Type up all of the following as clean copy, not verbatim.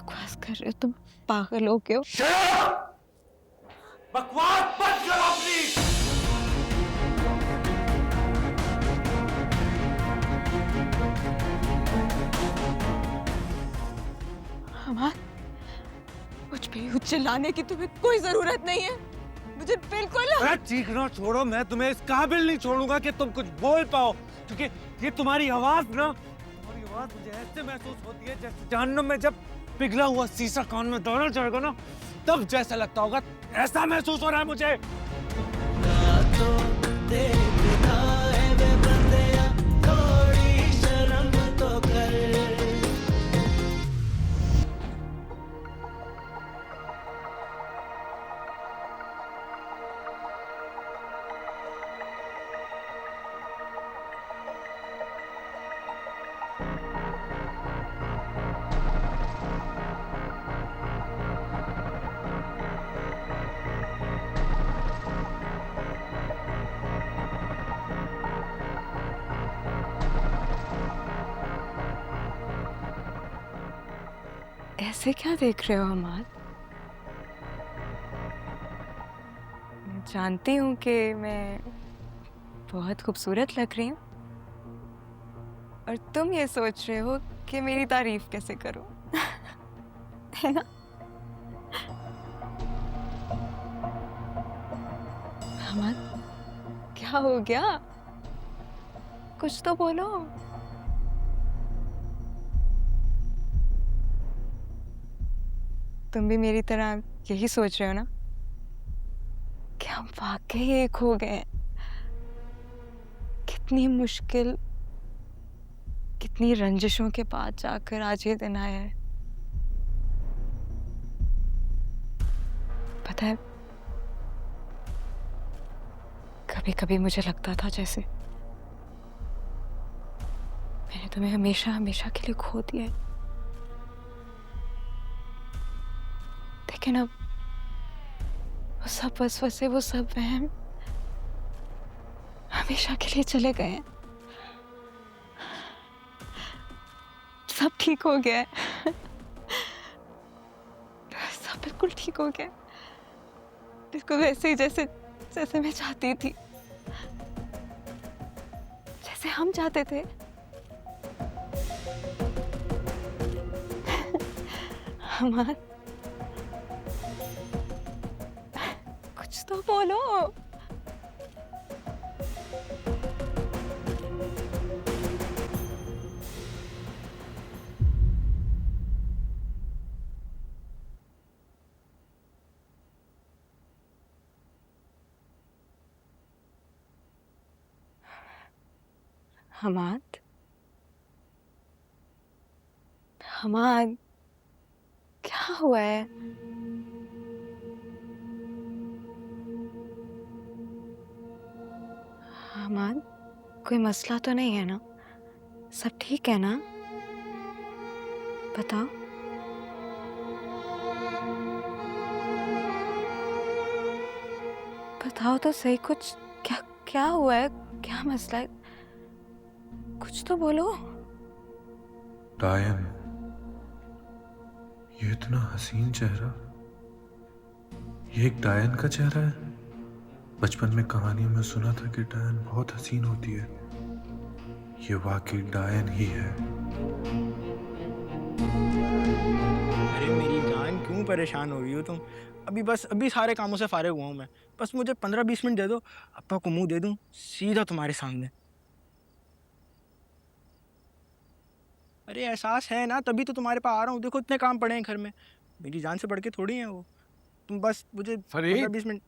बकवास कर रहे हो तुम, पागल हो क्यों? बकवास बंद करो अपनी। हमाद, मुझ पे यूं चिल्लाने की तुम्हें कोई जरूरत नहीं है। मुझे बिल्कुल अरे चीखना छोड़ो, मैं तुम्हें इस काबिल नहीं छोड़ूंगा कि तुम कुछ बोल पाओ, क्योंकि ये तुम्हारी आवाज मुझे ऐसे महसूस होती है जैसे जहन्नुम में जब पिघला हुआ शीशा कान में दौड़ा जाएगा ना, तब जैसा लगता होगा, ऐसा महसूस हो रहा है मुझे। ऐसे क्या देख रहे हो हमाद? मैं जानती हूँ कि मैं बहुत खूबसूरत लग रही हूँ और तुम ये सोच रहे हो कि मेरी तारीफ कैसे करूं। है ना? हमाद, क्या हो गया? कुछ तो बोलो। तुम भी मेरी तरह यही सोच रहे हो ना कि हम वाकई एक हो गए हैं? कितनी मुश्किल, कितनी रंजिशों के बाद जाकर आज ये दिन आया है। पता है, कभी कभी मुझे लगता था जैसे मैंने तुम्हें हमेशा हमेशा के लिए खो दिया है, लेकिन अब वो सब वसवसे, वो सब वहम हमेशा के लिए चले गए हैं। सब ठीक हो गया है। सब बिल्कुल ठीक हो गया, बिल्कुल वैसे ही जैसे जैसे मैं चाहती थी, जैसे हम चाहते थे। हमार, कुछ तो बोलो। हमाद, हमाद, क्या हुआ है? हमाद, कोई मसला तो नहीं है ना? सब ठीक है ना? बताओ। बताओ तो सही, कुछ क्या क्या हुआ है? क्या मसला है? कुछ तो बोलो। डायन, ये इतना हसीन चेहरा, ये एक डायन का चेहरा है। बचपन में कहानियों में सुना था कि डायन बहुत हसीन होती है। ये वाकई डायन ही है। अरे मेरी जान, क्यों परेशान हो रही हो तुम? अभी सारे कामों से फारिग हुआ हूँ मैं। बस मुझे 15-20 मिनट दे दो, अप्पा को मुंह दे दूं सीधा तुम्हारे सामने। अरे एहसास है ना, तभी तो तुम्हारे पास आ रहा हूँ। देखो इतने काम पड़े हैं घर में, मेरी जान से बढ़ के थोड़ी हैं वो। तुम बस मुझे फरीद, 15-20 मिनट।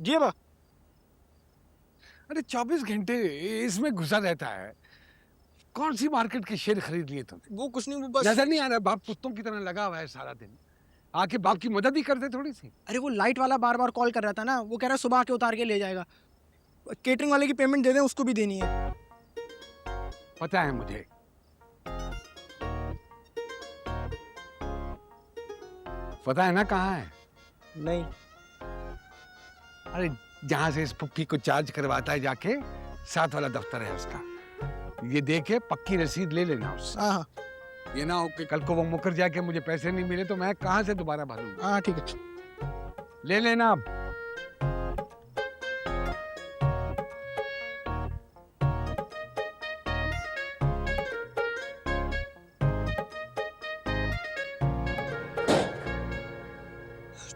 जी अब्बा। अरे 24 घंटे इसमें घुसा रहता है। कौन सी मार्केट की शेर खरीद लिए तुमने? वो कुछ नहीं, वो बस। नजर नहीं आ रहा बाप कुत्तों की तरह लगा हुआ है सारा दिन? आके बाप की मदद ही कर दे थोड़ी सी। अरे वो लाइट वाला बार बार कॉल कर रहा था ना, वो कह रहा है सुबह आके उतार के ले जाएगा। केटरिंग वाले की पेमेंट दे दें, उसको भी देनी है। पता है मुझे। पता है ना कहाँ है? नहीं। अरे जहां से इस पुप्पी को चार्ज करवाता है, जाके साथ वाला दफ्तर है उसका। ये देखे पक्की रसीद ले लेना उससे। हाँ हाँ। ये ना हो कि कल को वो मुकर जाए कि मुझे पैसे नहीं मिले तो मैं कहाँ से दोबारा भरूंगा। हाँ ठीक है। ले लेना अब।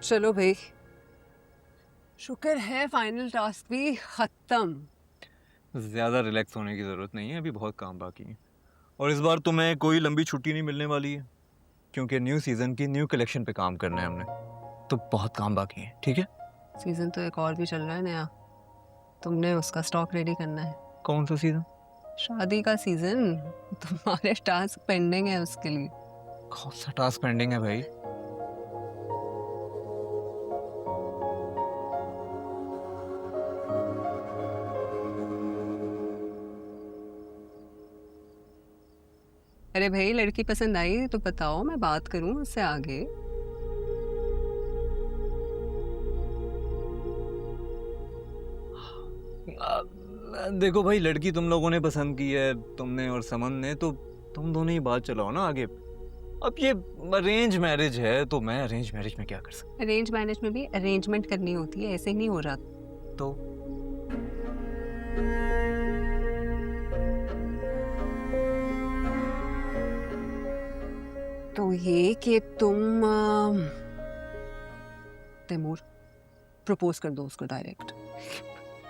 चलो भाई, शुक्र है फाइनल टास्क भी खत्म। ज़्यादा रिलैक्स होने की ज़रूरत नहीं है, अभी बहुत काम बाकी है। और इस बार तुम्हें कोई लंबी छुट्टी नहीं मिलने वाली है, क्योंकि न्यू सीज़न की न्यू कलेक्शन पे काम करना है हमने, तो बहुत काम बाकी है। ठीक है? सीजन तो एक और भी चल रहा है नया, तुमने उसका स्टॉक रेडी करना है। कौन सा सीज़न? शादी का सीजन, तुम्हारे टास्क पेंडिंग है उसके लिए। कौन सा टास्क पेंडिंग है भाई? अरे भाई, लड़की पसंद आई तो बताओ, मैं बात करूं उससे आगे। देखो भाई, लड़की तुम लोगों ने पसंद की है, तुमने और समन ने, तो तुम दोनों ही बात चलाओ ना आगे। अब ये अरेंज मैरिज है, तो मैं अरेंज मैरिज में क्या कर सकता? अरेंज मैरिज में भी अरेंजमेंट करनी होती है, ऐसे ही नहीं हो रहा। तो तो ये कि तुम तैमूर प्रपोज कर दो उसको डायरेक्ट।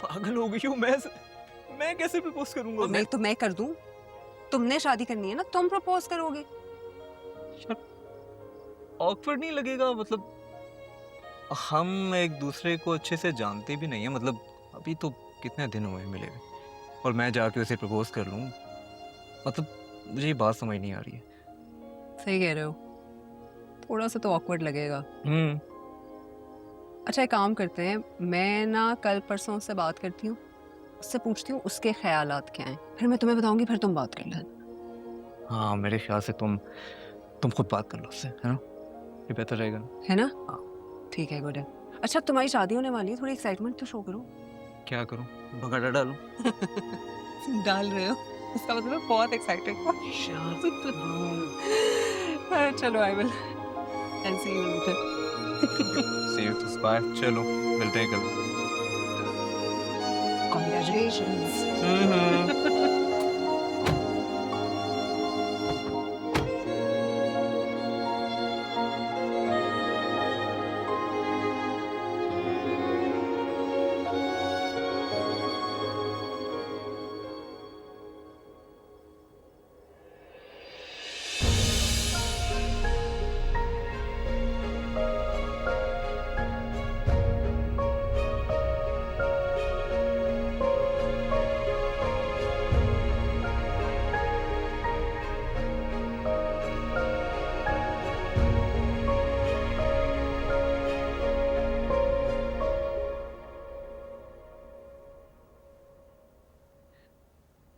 पागल हो गई हूँ मैं कैसे प्रपोज करूंगा? मैं कर दूं? तुमने शादी करनी है ना, तुम प्रपोज करोगे। ऑकवर्ड नहीं लगेगा? मतलब हम एक दूसरे को अच्छे से जानते भी नहीं है, मतलब अभी तो कितने दिन हुए मिले हुए, और मैं जाके उसे प्रपोज कर लूं, मतलब मुझे ये बात समझ नहीं आ रही है। सही कह रहे हो, थोड़ा सा तो ऑकवर्ड लगेगा। अच्छा, एक काम करते हैं, मैं ना कल परसों से बात करती हूँ, उससे पूछती हूँ उसके ख्यालात क्या हैं, फिर मैं तुम्हें बताऊंगी, फिर तुम बात कर लेना। हाँ, मेरे ख्याल से तुम खुद बात कर लो उससे, है ना? ये बेहतर रहेगा ना? है ना? ठीक है, गुड है। अच्छा, तुम्हारी शादी होने वाली है, थोड़ी एक्साइटमेंट तो शो करो। क्या करूं? भगाड़ा डालूं? डाल रहे हो, इसका मतलब बहुत एक्साइटेड हो। चलो, I will see you later. See you to spy. चलो मिलते हैं कल। Congratulations.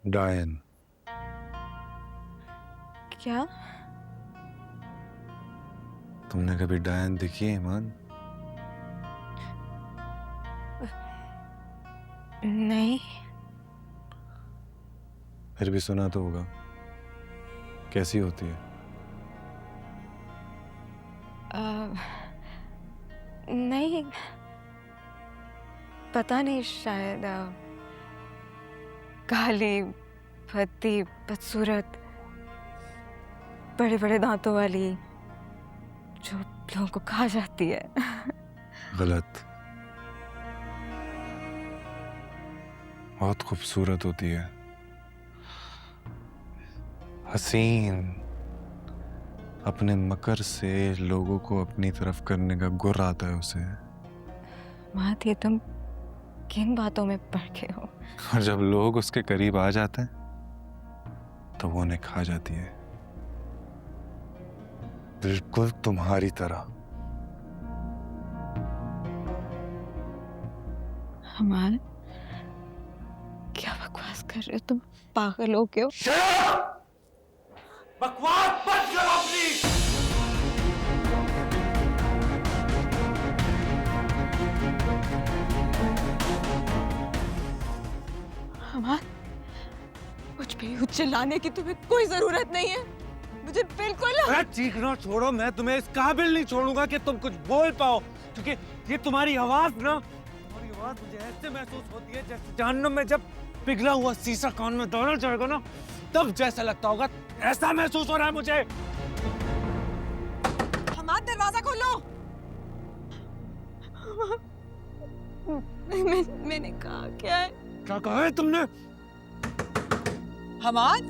डायन, क्या? तुमने कभी डायन देखी है ईमान? नहीं। फिर भी सुना तो होगा। कैसी होती है? नहीं, पता नहीं, शायद काली, भद्दी, बदसूरत, बड़े बड़े दांतों वाली, जो लोगों को खा जाती है। गलत। बहुत खूबसूरत होती है, हसीन, अपने मकर से लोगों को अपनी तरफ करने का गुर आता है उसे। मात, ये तुम किन बातों में पड़ गए हो? और जब लोग उसके करीब आ जाते हैं तो वो उन्हें खा जाती है, बिल्कुल तुम्हारी तरह। हमार, क्या बकवास कर रहे हो तुम? पागल हो क्यों? बकवास बंद करो अपनी। हमार, मुझ पे यूं चिल्लाने की तुम्हें कोई जरूरत नहीं है। मुझे बिल्कुल अरे चीखना छोड़ो, मैं तुम्हें इस काबिल नहीं छोड़ूंगा कि तुम कुछ बोल पाओ, क्योंकि ये तुम्हारी आवाज ना, तुम्हारी आवाज मुझे ऐसे महसूस होती है जैसे जहन्नुम में जब पिघला हुआ शीशा कान में डाला जाएगा ना, तब जैसा लगता होगा, ऐसा महसूस हो रहा है मुझे। हमाद, दरवाजा खोलो। मैंने कहा क्या है? क्या कहा है तुमने? हमाद,